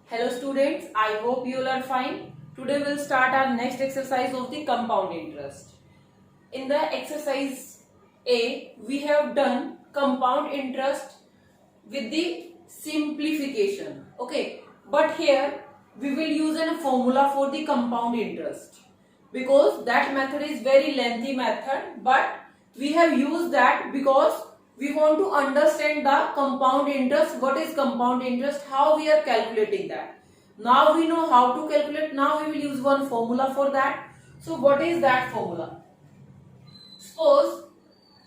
Hello students, I hope you all are fine. Today we'll start our next exercise of the compound interest. In the exercise A, we have done compound interest with the simplification. Okay, but here we will use a formula for the compound interest because that method is very lengthy method, but we have used that because we want to understand the compound interest. What is compound interest? How we are calculating that? Now we know how to calculate. Now we will use one formula for that. So what is that formula? Suppose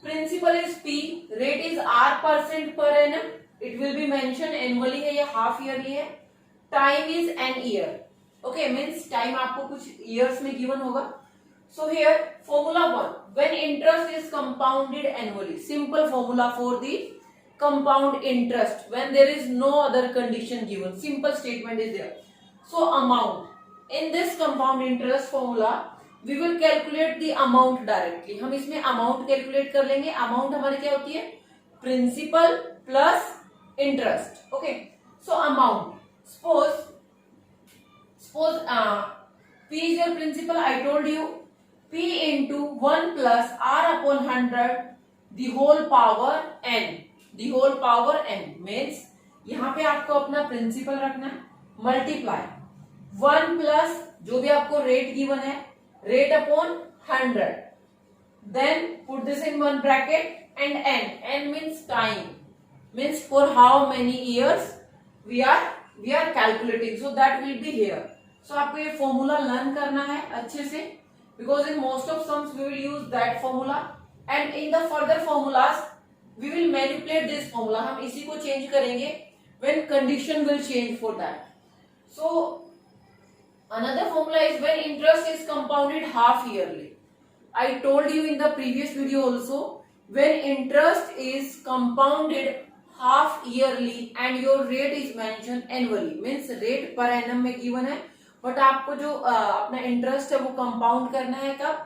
principal is P, rate is R% per annum. It will be mentioned annually है या half yearly है. Time is an year. Okay, means time आपको कुछ years में given होगा. So here formula 1, when interest is compounded annually, simple formula for the compound interest when there is no other condition given, simple statement is there. So amount, in this compound interest formula we will calculate the amount directly. हम इसमें amount calculate कर लेंगे. Amount हमारी क्या होती है? Principal plus interest. Okay, so amount, suppose P is your principal. I told you P into 1 plus R upon 100 the whole power n. The whole power n means यहाँ पे आपको अपना प्रिंसिपल रखना है, मल्टीप्लाई 1 प्लस जो भी आपको rate given है, rate upon 100, then put this in one bracket and n. n means time, means for how many years we are calculating. So that will be here. So आपको ये formula learn करना है अच्छे से, because in most of sums we will use that formula and in the further formulas we will manipulate this formula. हम इसी को change करेंगे when condition will change for that. So another formula is when interest is compounded half yearly. I told you in the previous video also, when interest is compounded half yearly and your rate is mentioned annually, means rate per annum में given है, but आपको जो अपना interest है वो compound करना है कब?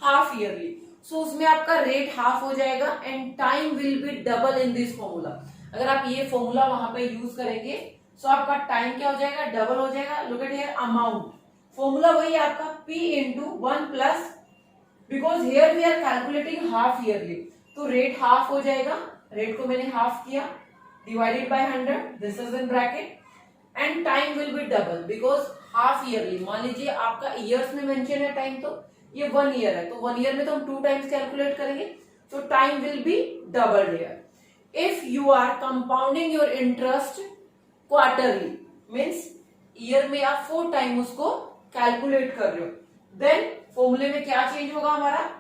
Half yearly. सो उसमें आपका रेट हाफ हो जाएगा and time will be double in this formula. अगर आप ये फॉर्मूला वहां पे यूज करेंगे सो आपका टाइम क्या हो जाएगा? डबल हो जाएगा. Look at here, amount formula वही आपका P into 1 plus, because here we are calculating half yearly, तो रेट हाफ हो जाएगा. रेट को मैंने हाफ किया, divided by 100, this is in bracket, and time will be double because half yearly. मान लीजिए आपका ईयर्स में मेंशन है टाइम, तो ये 1 ईयर है, तो 1 ईयर में तो हम 2 टाइम्स कैलकुलेट करेंगे, तो time will be double here. If you are compounding your interest quarterly, means year में आप 4 टाइम उसको कैलकुलेट कर रहे हो, देन फॉर्मूले में क्या चेंज होगा हमारा?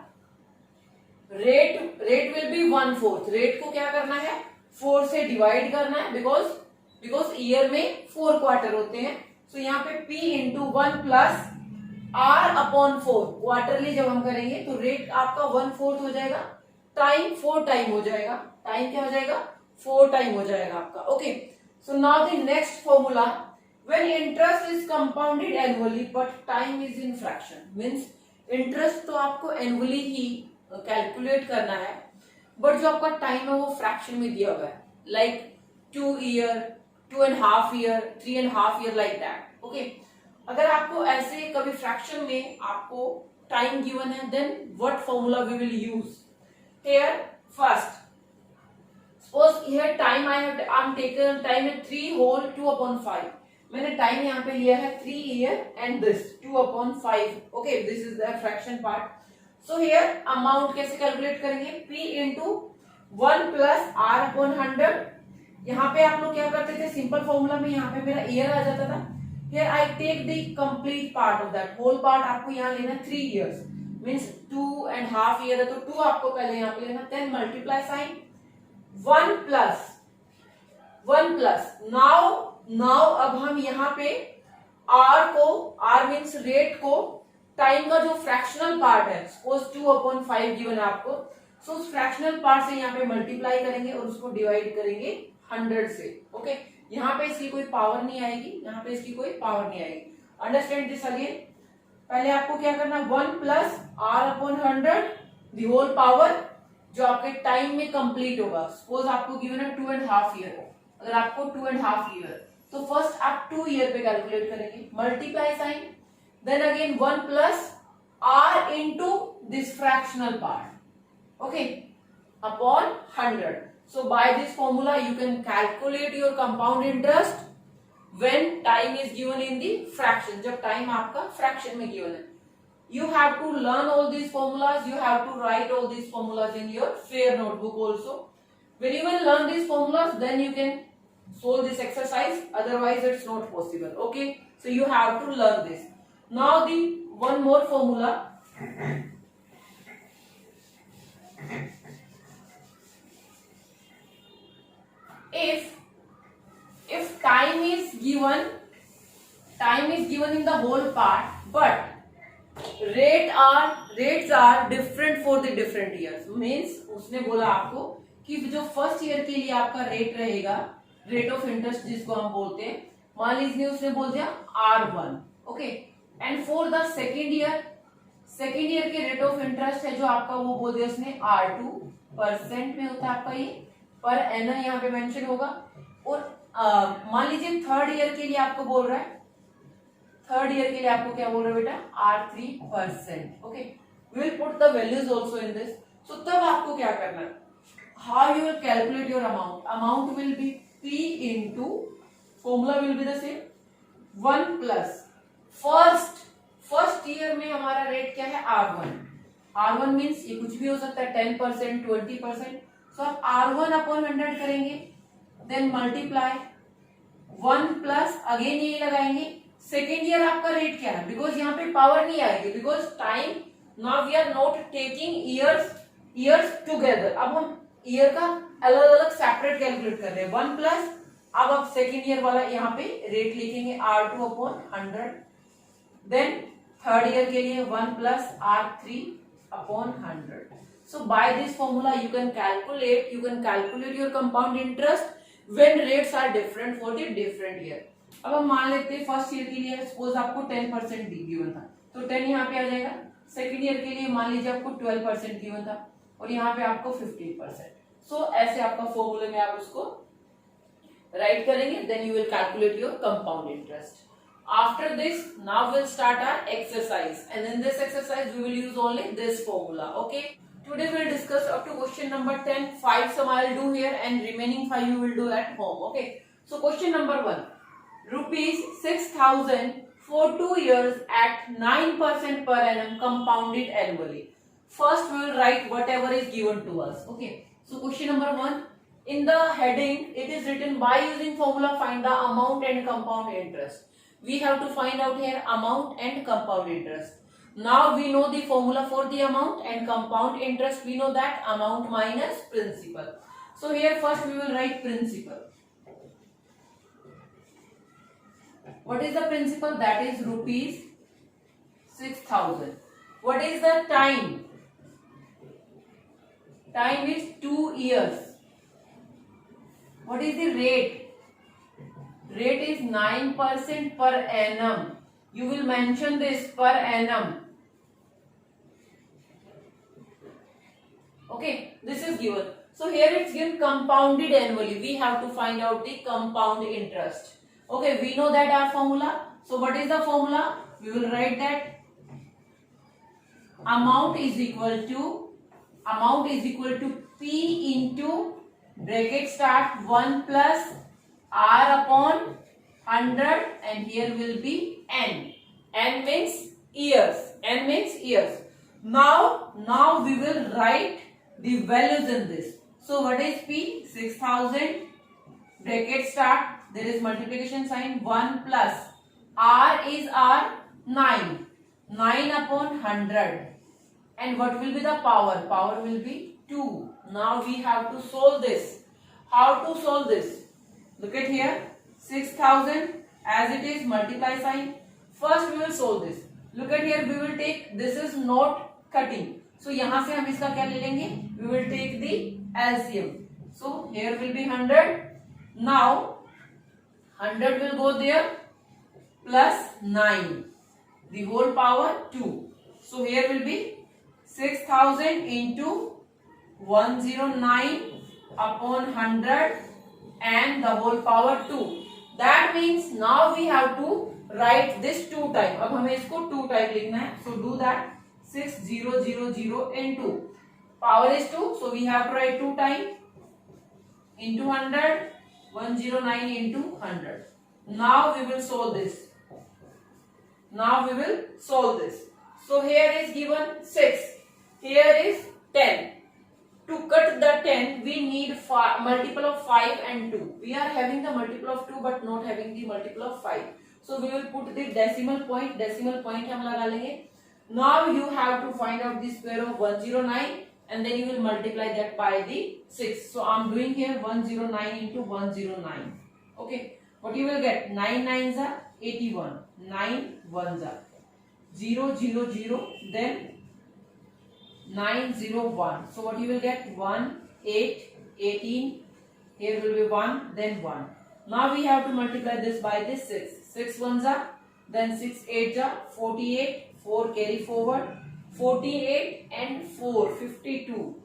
Rate will be 1/4. रेट को क्या करना है? 4 से डिवाइड करना है, बिकॉज ईयर में 4 क्वार्टर होते हैं. तो यहाँ पे P into 1 plus R upon 4, quarterly जब हम करेंगे तो रेट आपका 1/4 हो जाएगा, टाइम 4 टाइम हो जाएगा. टाइम क्या हो जाएगा? 4 टाइम हो जाएगा आपका. Okay, so now the next formula, when interest is compounded annually but time is in fraction, means interest तो आपको एनुअली ही कैलकुलेट करना है, बट जो आपका टाइम है वो फ्रैक्शन में दिया हुआ है, like 2 year, 2.5 year, 3.5 year, like that. Okay, अगर आपको ऐसे कभी फ्रैक्शन में आपको टाइम गिवन है, then what formula we will use here? First, suppose here time I am taken time है 3 होल 2/5. मैंने टाइम यहाँ पे लिया है 3 year and this 2/5. Okay, this is the fraction part. So here amount कैसे calculate करेंगे? P into 1 plus R upon 100. यहाँ पे आप लोग क्या करते थे? सिंपल फॉर्मूला में यहाँ पे मेरा ईयर आ जाता था. Here I take the complete part of that, whole part आपको यहाँ लेना 3 इयर्स, मीन्स 2.5 ईयर है तो 2 आपको पहले यहाँ पे लेना, then multiply sign 1 plus. Now अब हम यहाँ पे R मीन्स रेट को, टाइम का जो फ्रैक्शनल पार्ट है, सपोज 2/5 गिवन है आपको, सो उस फ्रैक्शनल पार्ट से यहाँ पे मल्टीप्लाई करेंगे और उसको डिवाइड करेंगे 100 से. ओके, यहाँ पे इसकी कोई पावर नहीं आएगी, यहाँ पे इसकी कोई पावर नहीं आएगी. Understand this again. पहले आपको क्या करना? 1 plus R upon 100 the whole power, जो आपके टाइम में कंप्लीट होगा. सपोज आपको गिवन है 2.5 ईयर, अगर आपको 2.5 ईयर, तो फर्स्ट आप 2 ईयर पे कैलकुलेट करेंगे, multiply sign, then again 1 plus r into this fractional part, okay, upon 100. So by this formula you can calculate your compound interest when time is given in the fraction, जब time आपका fraction में given है. You have to learn all these formulas, you have to write all these formulas in your fair notebook also. When you will learn these formulas, then you can solve this exercise, otherwise it's not possible, okay. So you have to learn this. Now the one more formula, if time is given in the whole part, but rates are different for the different years, means उसने बोला आपको कि जो first year के लिए आपका rate रहेगा, rate of interest जिसको हम बोलते हैं, मान लीजिए उसने बोल दिया R1, okay, and for the second year के रेट ऑफ इंटरेस्ट है जो आपका, वो बोल दिया उसने R2, परसेंट में होता है आपका ये, पर एनम यहाँ पे मेंशन होगा. और मान लीजिए थर्ड ईयर के लिए आपको बोल रहा है, थर्ड ईयर के लिए आपको क्या बोल रहा है बेटा, R3%, okay. We will put the values also in this. So तब आपको क्या करना है, how you will calculate your amount will be P into, formula will be the same, 1 plus first year में हमारा रेट क्या है, R1 मीन्स ये कुछ भी हो सकता है, 10%, 20%. सो आप R1 अपॉन 100 करेंगे, देन मल्टीप्लाई 1 प्लस अगेन यही लगाएंगे. सेकेंड ईयर आपका रेट क्या है, बिकॉज यहाँ पे पावर नहीं आएगी, because time, now we are not taking years together. अब हम ईयर का अलग अलग सेपरेट कैलकुलेट कर रहे हैं. 1 प्लस, अब आप सेकेंड ईयर वाला यहाँ पे रेट लिखेंगे R2 upon 100. Then third year के लिए 1 plus R3 upon 100. So by this formula you can calculate your compound interest when rates are different for the different year. अब हम मान लेते हैं फर्स्ट ईयर के लिए सपोज आपको 10% गिवन था, तो 10 यहाँ पे आ जाएगा. सेकेंड ईयर के लिए मान लीजिए आपको 12% गिवन था, और यहाँ पे आपको 15%. सो ऐसे आपका फॉर्मूले में आप उसको राइट करेंगे, then you will calculate your compound interest. After this, now we'll start our exercise, and in this exercise we will use only this formula, okay. Today we'll discuss up to question number 10. 5 some I'll do here and remaining 5 you will do at home, okay. So question number 1, rupees 6,000 for 2 years at 9% per annum compounded annually. First we will write whatever is given to us, okay. So question number 1, in the heading it is written, by using formula find the amount and compound interest. We have to find out here amount and compound interest. Now we know the formula for the amount and compound interest. We know that amount minus principal. So here first we will write principal. What is the principal? That is rupees 6,000. What is the time? Time is 2 years. What is the rate? Rate is 9% per annum. You will mention this per annum. Okay, this is given. So here it's given compounded annually. We have to find out the compound interest. Okay, we know that our formula. So what is the formula? We will write that amount is equal to P into bracket start 1 plus R upon 100, and here will be N. N means years. Now we will write the values in this. So what is P? 6,000, bracket start, there is multiplication sign, 1 plus R is R, 9 upon 100, and what will be the power? Power will be 2. Now we have to solve this. How to solve this? Look at here, 6,000 as it is, multiply sign. First we will solve this. Look at here, we will take, this is not cutting, so यहाँ से हम इसका क्या ले लेंगे? We will take the LCM. So here will be 100. Now 100 will go there, plus 9, the whole power 2. So here will be 6,000 into 109 upon 100 and the whole power 2. That means now we have to write this 2 time. अब हमें इसको 2 time लिखना है. So do that. 6000 into power is 2, so we have to write 2 time into 100. 109 into 100. Now we will solve this. So here is given 6, here is 10. To cut the 10 we need multiple of 5 and 2. We are having the multiple of 2 but not having the multiple of 5. So we will put the decimal point हम लगा लेंगे. Now you have to find out the square of 109 and then you will multiply that by the 6. So I'm doing here 109 into 109. Okay, what you will get? 9 9s are 81, 9 1s are 0 0 0, then 9 0 1. So what you will get? 1 8 18. Here will be 1, then 1. Now we have to multiply this by this 6. 6 1s are, then 6 8s are 48. 4 carry forward. 48 and 4 52.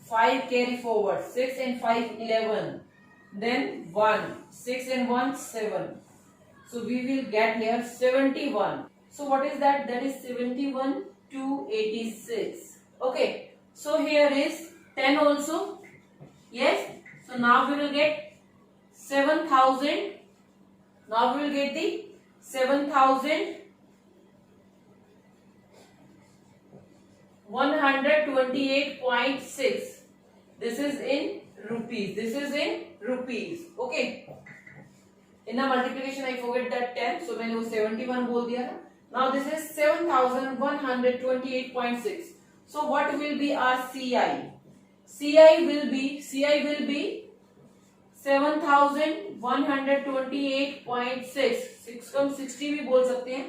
5 carry forward. 6 and 5 11. Then 1. 6 and 1 7. So we will get here 71. So what is that? That is 71 to 86. Okay. So here is 10 also. Yes. So now we will get 7000. Now we will get the 7128.6. This is in rupees. Okay. In the multiplication I forget that 10, so मैंने वो 71 बोल दिया था. Now this is 7128.6. So what will be our CI? CI will be 7128.6. 6 कम 60 भी बोल सकते हैं.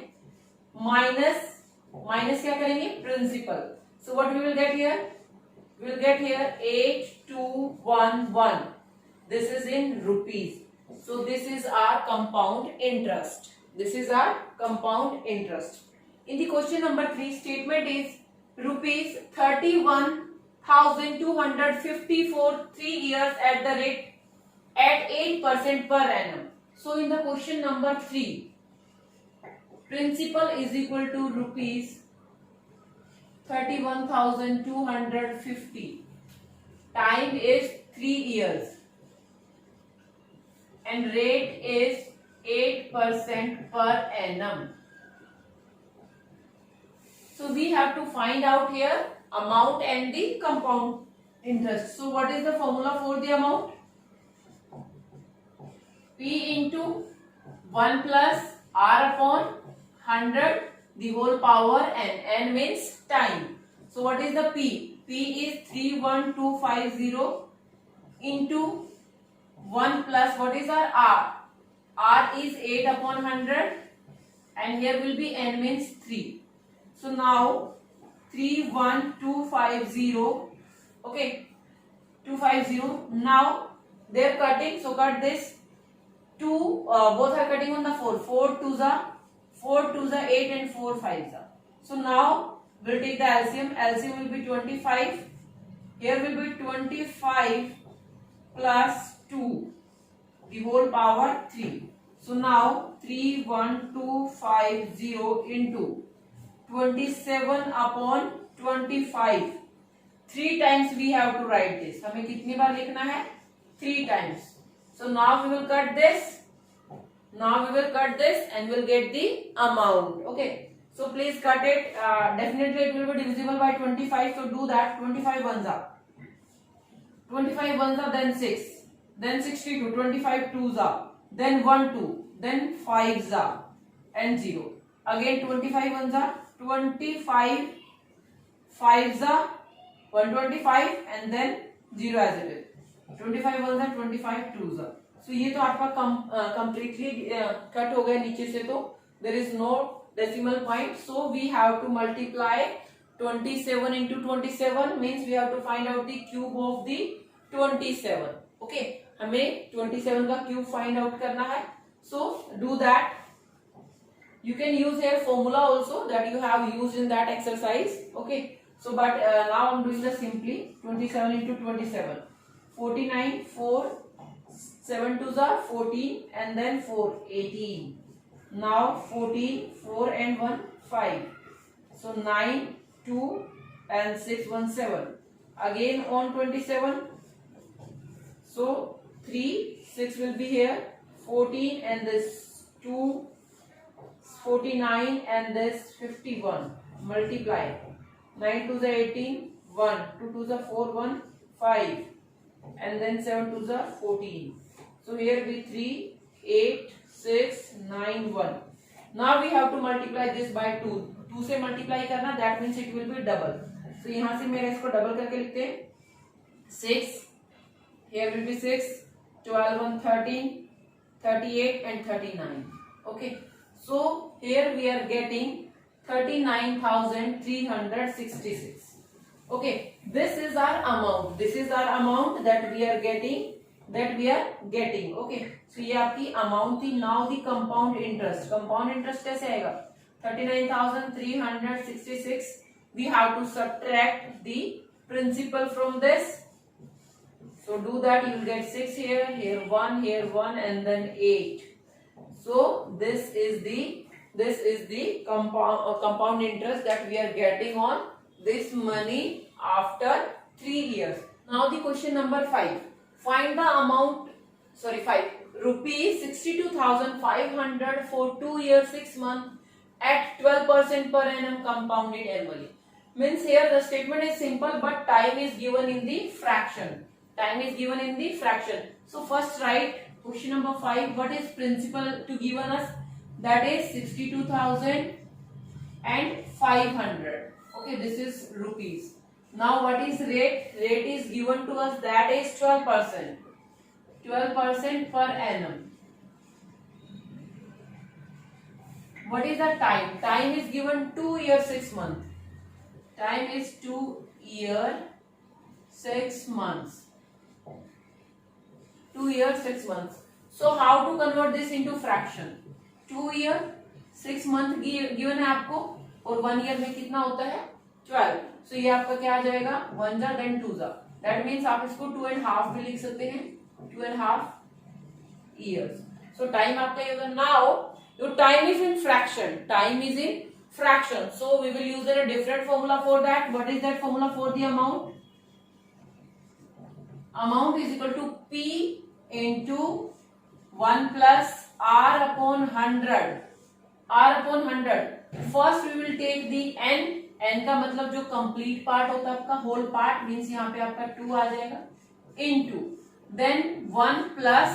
Minus क्या करेंगे? Principal. So what we will get here? We will get here 8211. This is in rupees. So this is our compound interest. In the question number 3, statement is rupees 31,254 3 years at the rate at 8% per annum. So in the question number 3, principal is equal to rupees 31,250. Time is 3 years. And rate is 8% per annum. So we have to find out here amount and the compound interest. So what is the formula for the amount? P into 1 plus R upon 100 the whole power n. N means time. So what is the P? P is 31250 into 1 plus what is our R? R is 8 upon 100 and here will be n means 3. So now 31250. Okay, 250. Now they are cutting, so cut this. 2 both are cutting on the 4. 4 2s are 8 and 4 5s are. So now we'll take the LCM. LCM will be 25. Here will be 25 plus 2 the whole power 3. So now 31250 into 27 upon 25. 3 times we have to write this. हमें कितनी बार लिखना है? 3 times. So now we will cut this. And we'll get the amount. Okay. So please cut it. Definitely it will be divisible by 25. So do that. 25 ones are. 25 ones are, then 6. Then 62. 25 twos are. Then 1 2. Then 5s are. And 0. Again 25 ones are. 25 5s are. 125 and then 0 as it is. 25 ones are. 25 twos are. So ये तो आपका completely cut हो गया नीचे से, तो there is no decimal point. So we have to multiply 27 into 27 means we have to find out the cube of the 27. Okay, हमें 27 का cube find out करना है. So do that. You can use here formula also that you have used in that exercise. Okay. So but now I'm doing the simply 27 into 27. 49 4 7 2s are 14 and then 4 18. Now 14, 4 and 1 5. So 9 2 and 6 1 7. Again on 27. So 3 6 will be here. 14 and this 2 49 and this 51. Multiply. 9 2s are 18. 1 2 2s are 4 1 5 and then 7 2s are 14. So here be 3 8 6 9 1. Now we have to multiply this by 2. 2 से multiply करना, that means it will be double. So यहाँ से मेरे इसको double करके लिखते हैं 6. Here will be 6 12 1 13 38 and 39. Okay, so here we are getting 39,366. Okay, this is our amount. This is our amount that we are getting. Okay, so ये आपकी amount थी. Now the compound interest. Compound interest कैसे आएगा? 39,366. We have to subtract the principal from this. So do that. You will get 6 here, here 1, and then 8. So this is the compound interest that we are getting on this money after 3 years. Now the question number 5. Find the amount. 5. Rupees 62,500 for 2 years 6 months at 12% per annum compounded annually. Means here the statement is simple, but time is given in the fraction. So first write question number 5. What is principal to given us? That is 62,500. Okay, this is rupees. Now what is rate? Rate is given to us, that is 12%. 12% per annum. What is the time? Time is given 2 years 6 months. Time is 2 years 6 months. 2 years 6 months. So how to convert this into fraction? 2 year 6 month given है आपको, और 1 year में कितना होता है? 12. So ये आपका क्या आ जाएगा? 1 जा then 2 जा. That means आप इसको 2.5 भी लिख सकते हैं. 2.5 years. So time आपका ये होगा. Now your time is in fraction. So we will use a different formula for that. What is that formula for the amount? Amount is equal to P into 1 plus R upon 100. First we will take the n. n का मतलब जो complete part होता है आपका, whole part means यहाँ पे आपका 2 आ जाएगा, into then 1 plus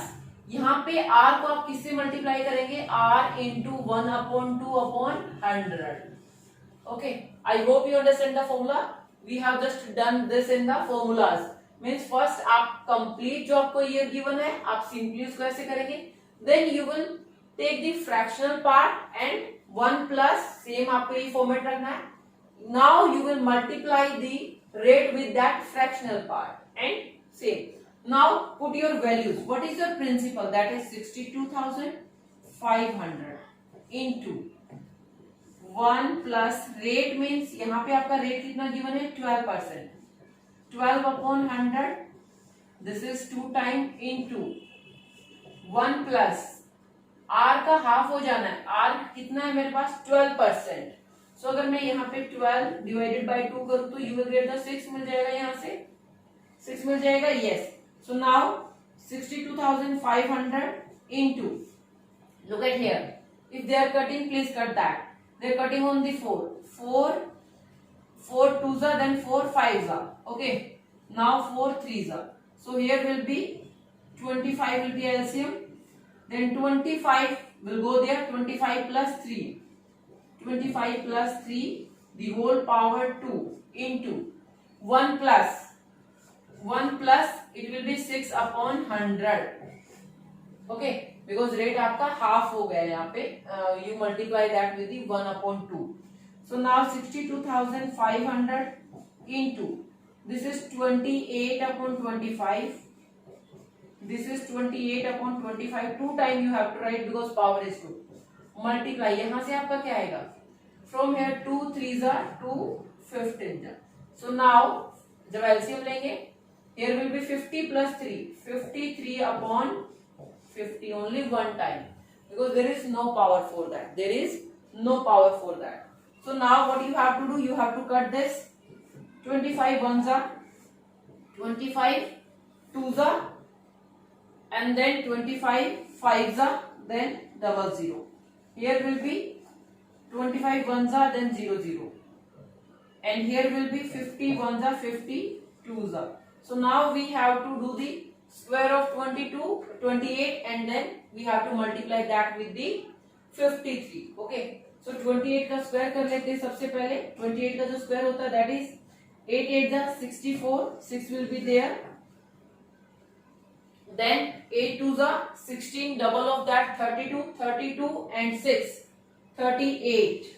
यहाँ पे r को आप किससे मल्टीप्लाई करेंगे? r into 1 upon 2 upon 100. Okay, I hope you understand the formula. We have just done this in the formulas. Means first आप complete जो आपको year given है, आप simply उसको ऐसे करेंगे. Then you will take the fractional part and 1 plus same आपको ये format रखना है. Now you will multiply the rate with that fractional part and same. Now put your values. What is your principal? That is 62,500 into 1 plus rate means यहाँ पे आपका rate कितना given है? 12%. 12 upon 100. This is 2 time into 1 plus R का half हो जाना है. R कितना है मेरे पास? 12%. So अगर मैं यहाँ पे 12 divided by 2 करूँ तो you will get the 6 मिल जाएगा. यहाँ से 6 मिल जाएगा. Yes. So now 62,500 into, look at here. If they are cutting, please cut that. They are cutting on the 4. 4 2s are, then 4 5s are. Okay. Now 4 3s are. So here will be 25 will be LCM. Then 25 will go there. 25 plus 3. 25 plus 3, the whole power 2 into 1 plus it will be 6 upon 100. Okay, because rate आपका half हो गया यहाँ पे. You multiply that with the 1 upon 2. So now 62,500 into, this is 28 upon 25. This is 28 upon 25. 2 time you have to write because power is 2. Multiply. यहाँ से आपका क्या आएगा? From here 2 3s are 2 15. So now जब LCM लेंगे, here will be 50 plus 3. 53 upon 50, only one time, because there is no power for that. There is no power for that. So now what you have to do, you have to cut this. 25 ones are 25 twos are, and then 25 fives are, then double zero. Here will be 25 ones are, then 0 0, and here will be 50 ones are, 50 twos are. So now we have to do the square of 22, 28, and then we have to multiply that with the 53. Okay, so 28 का square कर लेते हैं सबसे पहले. 28 का जो square होता है that is 8 8 are 64, 6 will be there. Then 8 2s are 16, double of that 32, 32 and 6 38.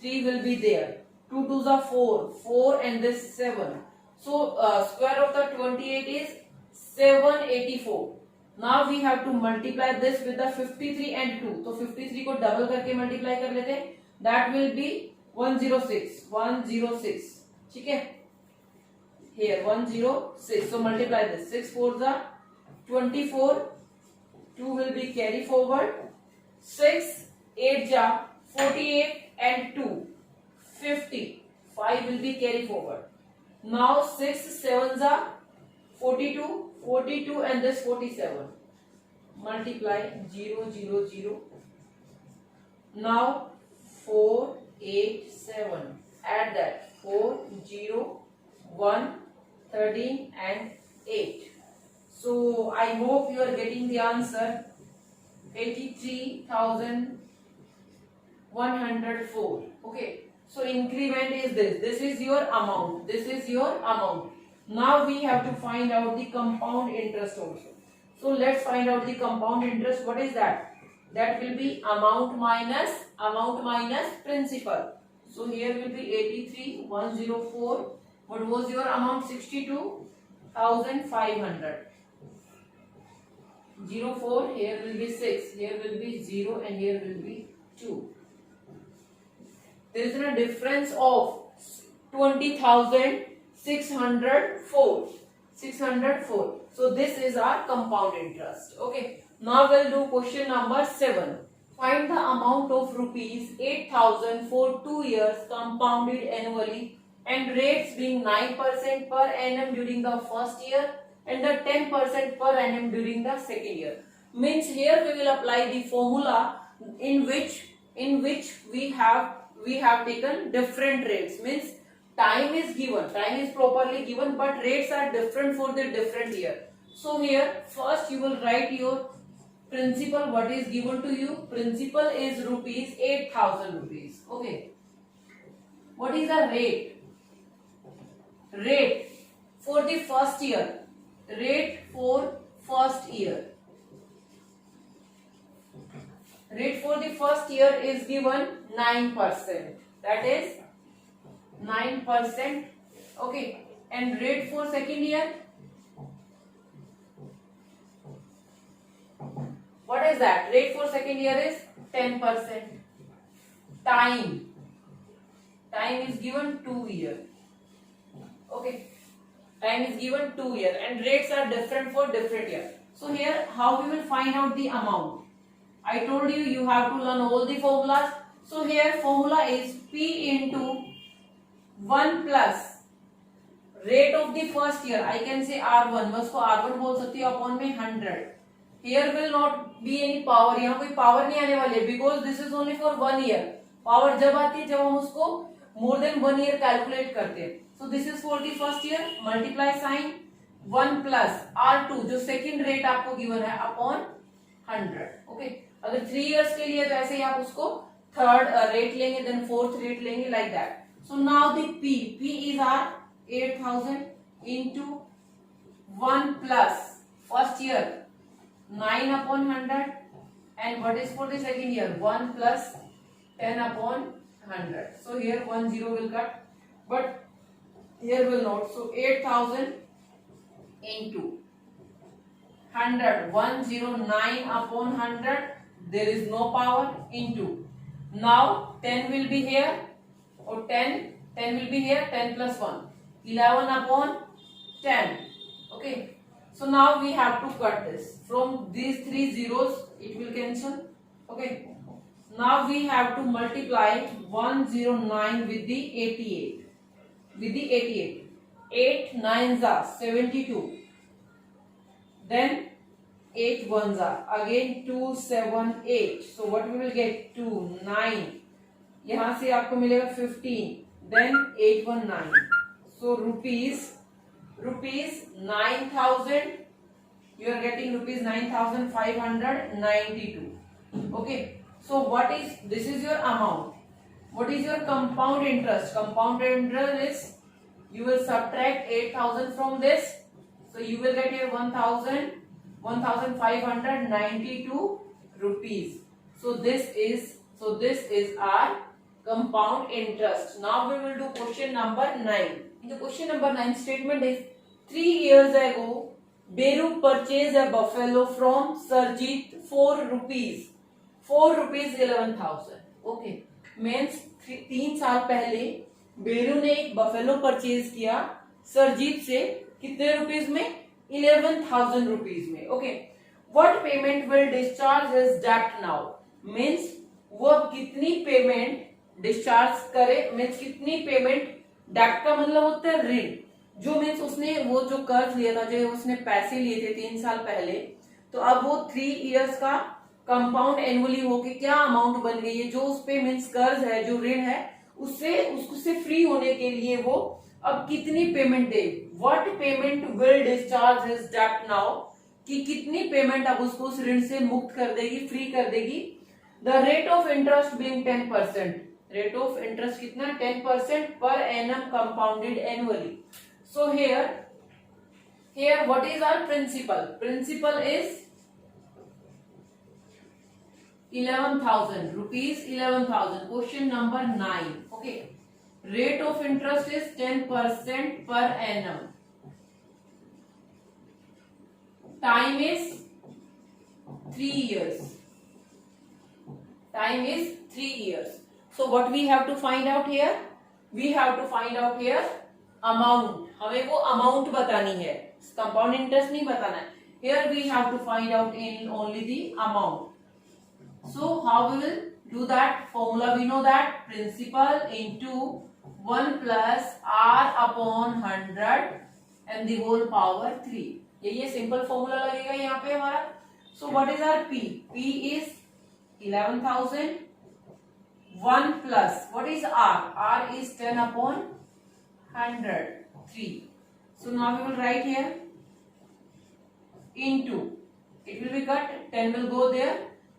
3 will be there. 2 2s are 4, 4 and this 7. So square of the 28 is 784. Now we have to multiply this with the 53 and 2. So 53 को double करके multiply कर लेते हैं. That will be 106. 106. ठीक है? Here 106. So multiply this. 6 4s are 24. 2 will be carry forward. 6 8 are 48 and 2 50. 5 will be carry forward. Now 6 7s are 42, 42 and this 47. Multiply 0 0 0. Now 4 8 7. Add that 4 0 1 13 and 8. So I hope you are getting the answer. 83,104. Okay. So increment is this. This is your amount. This is your amount. Now we have to find out the compound interest also. So let's find out the compound interest. What is that? That will be amount minus principal. So here will be 83,104. What was your amount? 62,500. 04. Here will be 6. Here will be 0 and here will be 2. There is a difference of 20,604. 604. So this is our compound interest. Okay. Now we'll do question number 7. Find the amount of rupees 8,000 for 2 years compounded annually and rates being 9% per annum during the first year and the 10% per annum during the second year. Means here we will apply the formula in which we have taken different rates. Means time is given, time is properly given, but rates are different for the different year. So here first you will write your principal. What is given to you? Principal is rupees 8,000 rupees. Okay. What is the rate? Rate for the first year. Rate for first year. Rate for the first year is given 9%. That is 9%. Okay. And rate for second year? What is that? Rate for second year is 10%. Time is given 2 years. Okay. Time is given 2 years and rates are different for different years. So here how we will find out the amount? I told you have to learn all the formulas. So here formula is P into 1 plus rate of the first year. I can say R1. बस को R1 बोल सकती हूँ upon में 100. Here will not be any power. यहाँ कोई power नहीं आने वाली है because this is only for 1 year. Power जब आती है जब हम उसको more than 1 year calculate करते हैं. So this is for the first year. Multiply sign 1 plus R2 जो second rate आपको given है upon 100. Okay. अगर 3 years के लिए तो ऐसे ही आप उसको third rate लेंगे, then fourth rate लेंगे, like that. So now the P is our 8,000 into 1 plus first year 9 upon 100, and what is for the second year? 1 plus 10 upon 100. So here 1 0 will cut, but here will not. So 8,000 into 100, 109 upon 100. There is no power into. Now 10 will be here, or 10 will be here. 10 plus 1, 11 upon 10. Okay. So now we have to cut this from these three zeros, it will cancel. Okay, now we have to multiply 109 with the 88, with the 88. 8 9s are 72, then 8 1s are again 2 7 8. So what we will get 2 9, यहां से आपको मिलेगा 15, then 8 1 9. So rupees 9,000, you are getting rupees 9,592. Okay, so what is this is your amount. What is your compound interest? Compound interest is, you will subtract 8,000 from this, so you will get here 1,592 rupees. So this is our compound interest. Now we will do question number 9. In the question number 9, statement is 3 years ago Beru purchased a buffalo from Sarjeet 4 rupees 11,000. Okay, means 3 साल पहले बेरू ने एक buffalo purchase किया सरजीत से, कितने rupees में? 11,000 rupees में. Okay, what payment will discharge his डेब्ट नाउ, मींस वो कितनी पेमेंट डिस्चार्ज करे, मींस कितनी पेमेंट, डेब्ट का मतलब होता है ऋण, जो मीन्स उसने वो जो कर्ज लिया था, जो उसने पैसे लिए थे 3 साल पहले, तो अब वो 3 इयर्स का कंपाउंड एनुअली होके क्या अमाउंट बन गई है, जो उस पे मीन्स कर्ज है, जो ऋण है, उससे फ्री होने के लिए वो अब कितनी payment they. What payment will discharge his डेब्ट नाउ, कि कितनी पेमेंट अब उसको उस ऋण से मुक्त कर देगी, फ्री कर देगी. The rate of interest being 10%, rate of interest कितना? 10% per annum compounded annually. So here what is our principal? Principal is 11,000 rupees, 11,000. Question number 9. Okay, rate of interest is 10% per annum. Time is 3 years. Time is 3 years. So what we have to find out here? We have to find out here amount. हमें वो amount बतानी है, compound interest नहीं बताना है. Here we have to find out in only the amount. So how we will do that? Formula we know that, principal into 1 plus R upon 100 and the whole power 3. ये simple formula लगेगा यहाँ पे हमारा. So what is our P? P is 11,000. 1 plus what is R? R is 10 upon 100, 3. So now we will write here into, it will be cut, 10 will go there,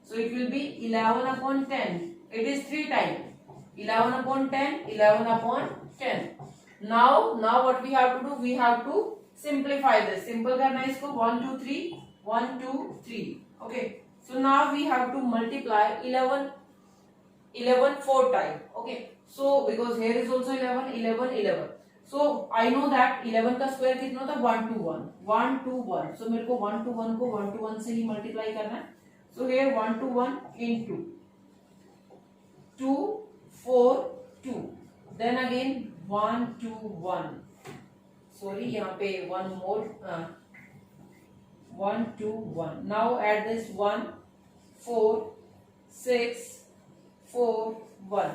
so it will be 11 upon 10. It is 3 times 11 upon 10, 11 upon 10. Now what we have to do? We have to simplify this. Simple करना है इसको. 1 2 3, 1 2 3. Okay, so now we have to multiply 11 4 times. Okay, so because here is also 11. So I know that 11 का square कितना होता है? 1 to 1, 1 to 1. So मेरे को 1 to 1 को 1 to 1 से ही मल्टीप्लाई करना है. So here 1 to 1 into 2 4 2. Then again 1 to 1. Sorry, यहाँ पे one more. 1 to 1. Now add this 1 4 6 4 1.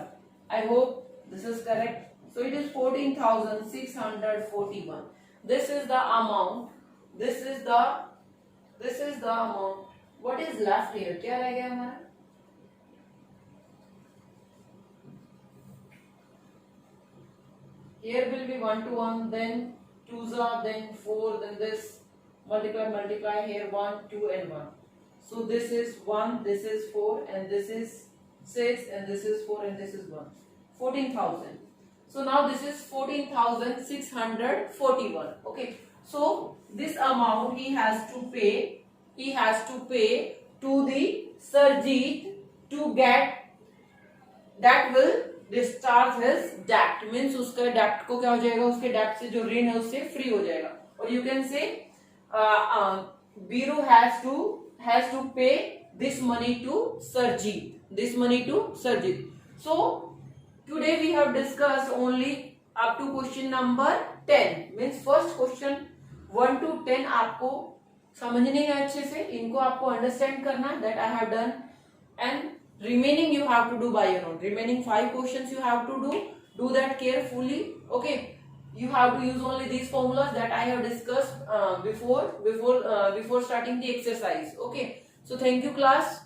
I hope this is correct. So it is 14,641. This is the amount. This is the amount. What is left here? क्या रह गया हमारा? Here will be 1 to 1, then 2s are, then 4, then this multiply here 1 2 and 1. So this is 1, this is 4, and this is 6, and this is 4, and this is 1. 14,000. So now this is 14,641. Okay, so this amount he has to pay to the Sarjeet to get, that will discharge his debt. Means उसका debt को क्या हो जाएगा? उसके debt से जो ऋण है उससे free हो जाएगा. और you can say Biru has to pay this money to Sarjeet. So today we have discussed only up to question number 10. Means first question 1 to 10 आपको समझने हैं अच्छे से, इनको आपको अंडरस्टैंड करना, that I have done, and remaining you have to do by your own. Remaining 5 questions you have to do that carefully. Okay, you have to use only these formulas that I have discussed before starting the exercise. Okay, so thank you class.